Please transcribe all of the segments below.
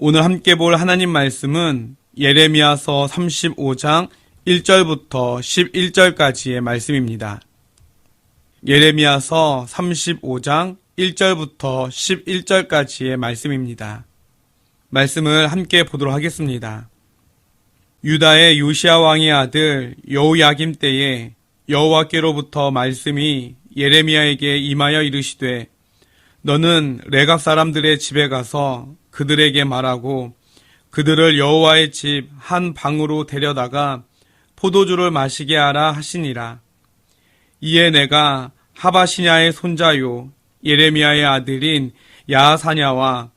오늘 함께 볼 하나님 말씀은 예레미야서 35장 1절부터 11절까지의 말씀입니다. 예레미야서 35장 1절부터 11절까지의 말씀입니다. 말씀을 함께 보도록 하겠습니다. 유다의 요시야 왕의 아들 여호야김 때에 여호와께로부터 말씀이 예레미야에게 임하여 이르시되 너는 레갑 사람들의 집에 가서 그들에게 말하고 그들을 여호와의 집 한 방으로 데려다가 포도주를 마시게 하라 하시니라. 이에 내가 하바시냐의 손자요 예레미야의 아들인 야하사냐와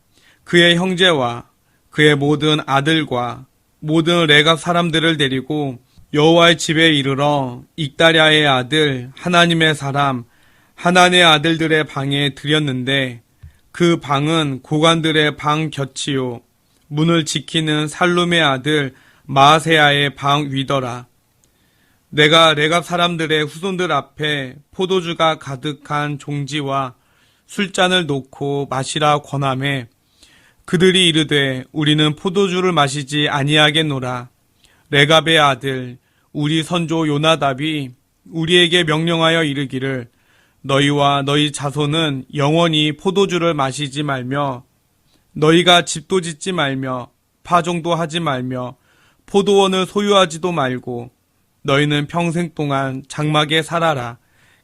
그의 형제와 그의 모든 아들과 모든 레갑 사람들을 데리고 여호와의 집에 이르러 익다랴의 아들 하나님의 사람 하난의 아들들의 방에 들였는데 그 방은 고관들의 방 곁이요 문을 지키는 살룸의 아들 마아세야의 방 위더라. 내가 레갑 사람들의 후손들 앞에 포도주가 가득한 종지와 술잔을 놓고 마시라 권하매 그들이 이르되 우리는 포도주를 마시지 아니하겠노라. 레갑의 아들 우리 선조 요나답이 우리에게 명령하여 이르기를 너희와 너희 자손은 영원히 포도주를 마시지 말며 너희가 집도 짓지 말며 파종도 하지 말며 포도원을 소유하지도 말고 너희는 평생 동안 장막에 살아라.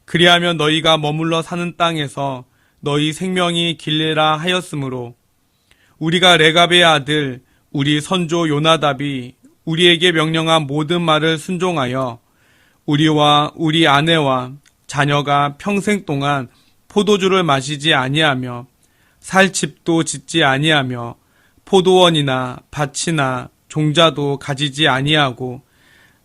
그리하면 너희가 머물러 사는 땅에서 너희 생명이 길리라 하였으므로 우리가 레갑의 아들 우리 선조 요나답이 우리에게 명령한 모든 말을 순종하여 우리와 우리 아내와 자녀가 평생 동안 포도주를 마시지 아니하며 살 집도 짓지 아니하며 포도원이나 밭이나 종자도 가지지 아니하고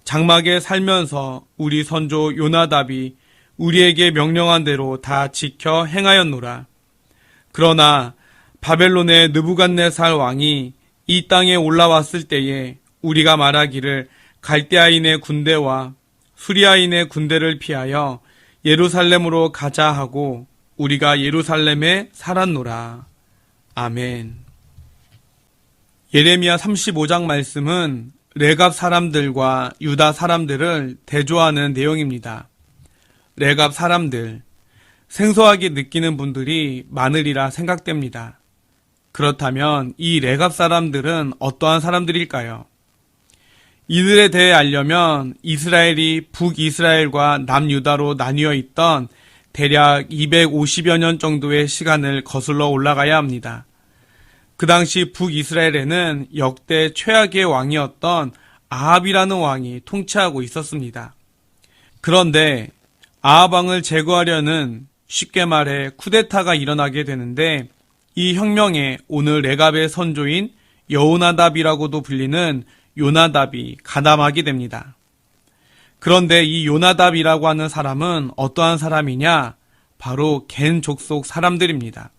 장막에 살면서 우리 선조 요나답이 우리에게 명령한 대로 다 지켜 행하였노라. 그러나 바벨론의 느부갓네살 왕이 이 땅에 올라왔을 때에 우리가 말하기를 갈대아인의 군대와 수리아인의 군대를 피하여 예루살렘으로 가자 하고 우리가 예루살렘에 살았노라. 아멘. 예레미야 35장 말씀은 레갑 사람들과 유다 사람들을 대조하는 내용입니다. 레갑 사람들, 생소하게 느끼는 분들이 많으리라 생각됩니다. 그렇다면 이 레갑 사람들은 어떠한 사람들일까요? 이들에 대해 알려면 이스라엘이 북이스라엘과 남유다로 나뉘어 있던 대략 250여 년 정도의 시간을 거슬러 올라가야 합니다. 그 당시 북이스라엘에는 역대 최악의 왕이었던 아합이라는 왕이 통치하고 있었습니다. 그런데 아합 왕을 제거하려는 쉽게 말해 쿠데타가 일어나게 되는데 이 혁명에 오늘 레갑의 선조인 여호나답이라고도 불리는 요나답이 가담하게 됩니다. 그런데 이 요나답이라고 하는 사람은 어떠한 사람이냐? 바로 겐 족속 사람들입니다.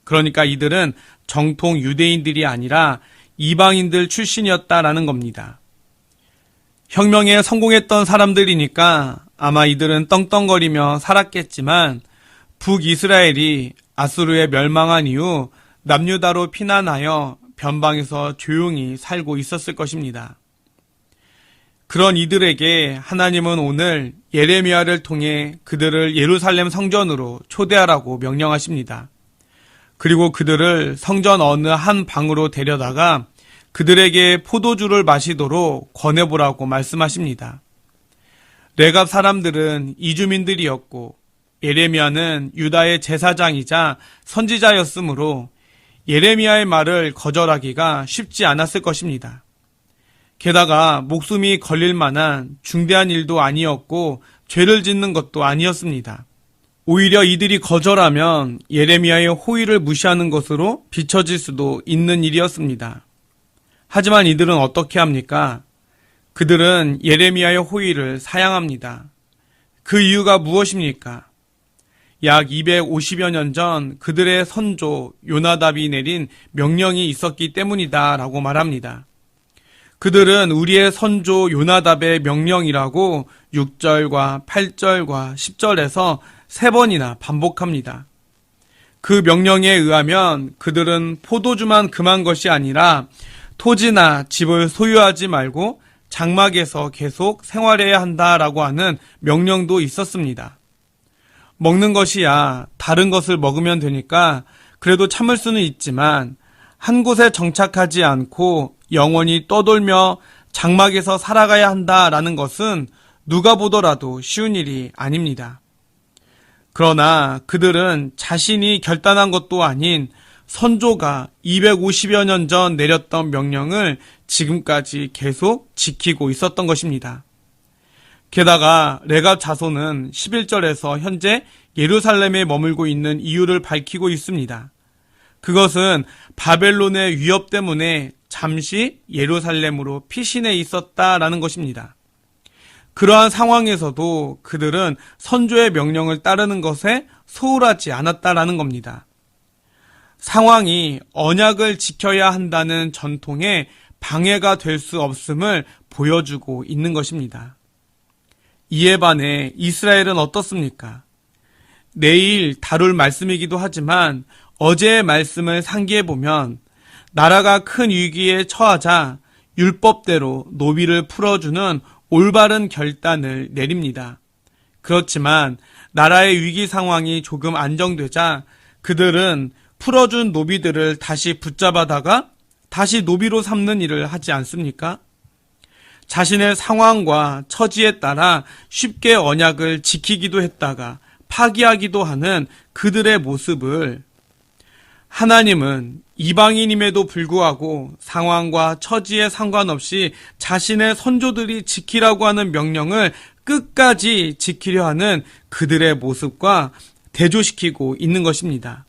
그러니까 이들은 정통 유대인들이 아니라 이방인들 출신이었다라는 겁니다. 혁명에 성공했던 사람들이니까 아마 이들은 떵떵거리며 살았겠지만 북이스라엘이 아수르에 멸망한 이후 남유다로 피난하여 변방에서 조용히 살고 있었을 것입니다. 그런 이들에게 하나님은 오늘 예레미야를 통해 그들을 예루살렘 성전으로 초대하라고 명령하십니다. 그리고 그들을 성전 어느 한 방으로 데려다가 그들에게 포도주를 마시도록 권해보라고 말씀하십니다. 레갑 사람들은 이주민들이었고 예레미야는 유다의 제사장이자 선지자였으므로 예레미야의 말을 거절하기가 쉽지 않았을 것입니다. 게다가 목숨이 걸릴 만한 중대한 일도 아니었고 죄를 짓는 것도 아니었습니다. 오히려 이들이 거절하면 예레미야의 호의를 무시하는 것으로 비춰질 수도 있는 일이었습니다. 하지만 이들은 어떻게 합니까? 그들은 예레미야의 호의를 사양합니다. 그 이유가 무엇입니까? 약 250여 년 전 그들의 선조 요나답이 내린 명령이 있었기 때문이다 라고 말합니다. 그들은 우리의 선조 요나답의 명령이라고 6절과 8절과 10절에서 3번이나 반복합니다. 그 명령에 의하면 그들은 포도주만 금한 것이 아니라 토지나 집을 소유하지 말고 장막에서 계속 생활해야 한다라고 하는 명령도 있었습니다. 먹는 것이야 다른 것을 먹으면 되니까 그래도 참을 수는 있지만 한 곳에 정착하지 않고 영원히 떠돌며 장막에서 살아가야 한다라는 것은 누가 보더라도 쉬운 일이 아닙니다. 그러나 그들은 자신이 결단한 것도 아닌 선조가 250여 년 전 내렸던 명령을 지금까지 계속 지키고 있었던 것입니다. 게다가 레갑 자손은 11절에서 현재 예루살렘에 머물고 있는 이유를 밝히고 있습니다. 그것은 바벨론의 위협 때문에 잠시 예루살렘으로 피신해 있었다라는 것입니다. 그러한 상황에서도 그들은 선조의 명령을 따르는 것에 소홀하지 않았다라는 겁니다. 상황이 언약을 지켜야 한다는 전통에 방해가 될 수 없음을 보여주고 있는 것입니다. 이에 반해 이스라엘은 어떻습니까? 내일 다룰 말씀이기도 하지만 어제의 말씀을 상기해보면 나라가 큰 위기에 처하자 율법대로 노비를 풀어주는 올바른 결단을 내립니다. 그렇지만 나라의 위기 상황이 조금 안정되자 그들은 풀어준 노비들을 다시 붙잡아다가 다시 노비로 삼는 일을 하지 않습니까? 자신의 상황과 처지에 따라 쉽게 언약을 지키기도 했다가 파기하기도 하는 그들의 모습을 하나님은 이방인임에도 불구하고 상황과 처지에 상관없이 자신의 선조들이 지키라고 하는 명령을 끝까지 지키려 하는 그들의 모습과 대조시키고 있는 것입니다.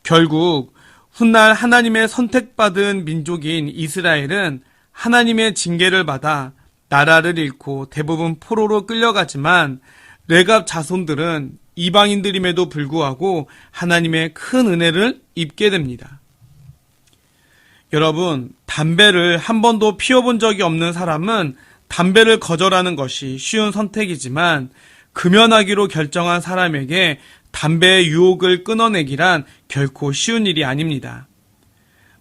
결국 훗날 하나님의 선택받은 민족인 이스라엘은 하나님의 징계를 받아 나라를 잃고 대부분 포로로 끌려가지만 레갑 자손들은 이방인들임에도 불구하고 하나님의 큰 은혜를 입게 됩니다. 여러분, 담배를 한 번도 피워본 적이 없는 사람은 담배를 거절하는 것이 쉬운 선택이지만 금연하기로 결정한 사람에게 담배의 유혹을 끊어내기란 결코 쉬운 일이 아닙니다.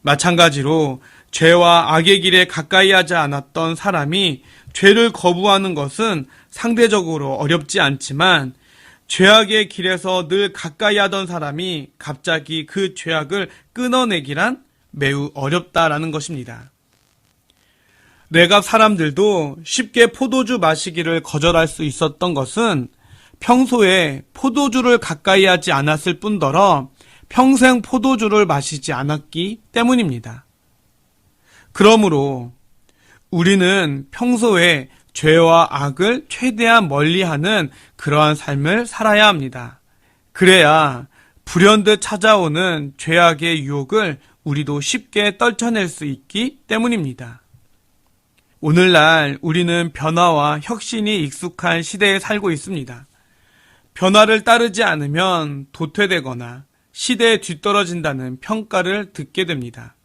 마찬가지로 죄와 악의 길에 가까이 하지 않았던 사람이 죄를 거부하는 것은 상대적으로 어렵지 않지만 죄악의 길에서 늘 가까이 하던 사람이 갑자기 그 죄악을 끊어내기란 매우 어렵다라는 것입니다. 레갑 사람들도 쉽게 포도주 마시기를 거절할 수 있었던 것은 평소에 포도주를 가까이 하지 않았을 뿐더러 평생 포도주를 마시지 않았기 때문입니다. 그러므로 우리는 평소에 죄와 악을 최대한 멀리하는 그러한 삶을 살아야 합니다. 그래야 불현듯 찾아오는 죄악의 유혹을 우리도 쉽게 떨쳐낼 수 있기 때문입니다. 오늘날 우리는 변화와 혁신이 익숙한 시대에 살고 있습니다. 변화를 따르지 않으면 도태되거나 시대에 뒤떨어진다는 평가를 듣게 됩니다.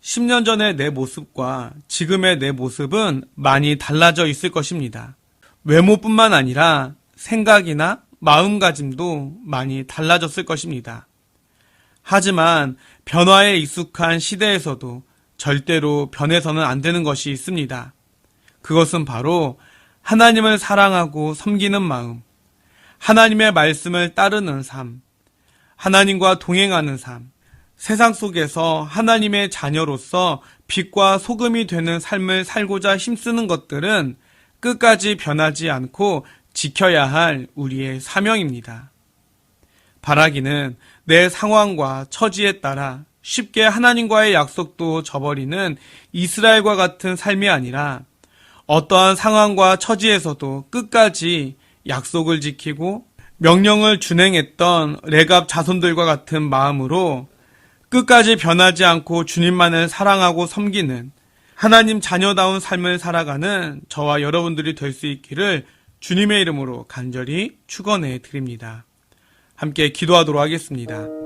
10년 전의 내 모습과 지금의 내 모습은 많이 달라져 있을 것입니다. 외모뿐만 아니라 생각이나 마음가짐도 많이 달라졌을 것입니다. 하지만 변화에 익숙한 시대에서도 절대로 변해서는 안 되는 것이 있습니다. 그것은 바로 하나님을 사랑하고 섬기는 마음, 하나님의 말씀을 따르는 삶, 하나님과 동행하는 삶, 세상 속에서 하나님의 자녀로서 빛과 소금이 되는 삶을 살고자 힘쓰는 것들은 끝까지 변하지 않고 지켜야 할 우리의 사명입니다. 바라기는 내 상황과 처지에 따라 쉽게 하나님과의 약속도 저버리는 이스라엘과 같은 삶이 아니라 어떠한 상황과 처지에서도 끝까지 약속을 지키고 명령을 준행했던 레갑 자손들과 같은 마음으로 끝까지 변하지 않고 주님만을 사랑하고 섬기는 하나님 자녀다운 삶을 살아가는 저와 여러분들이 될 수 있기를 주님의 이름으로 간절히 축원해 드립니다. 함께 기도하도록 하겠습니다.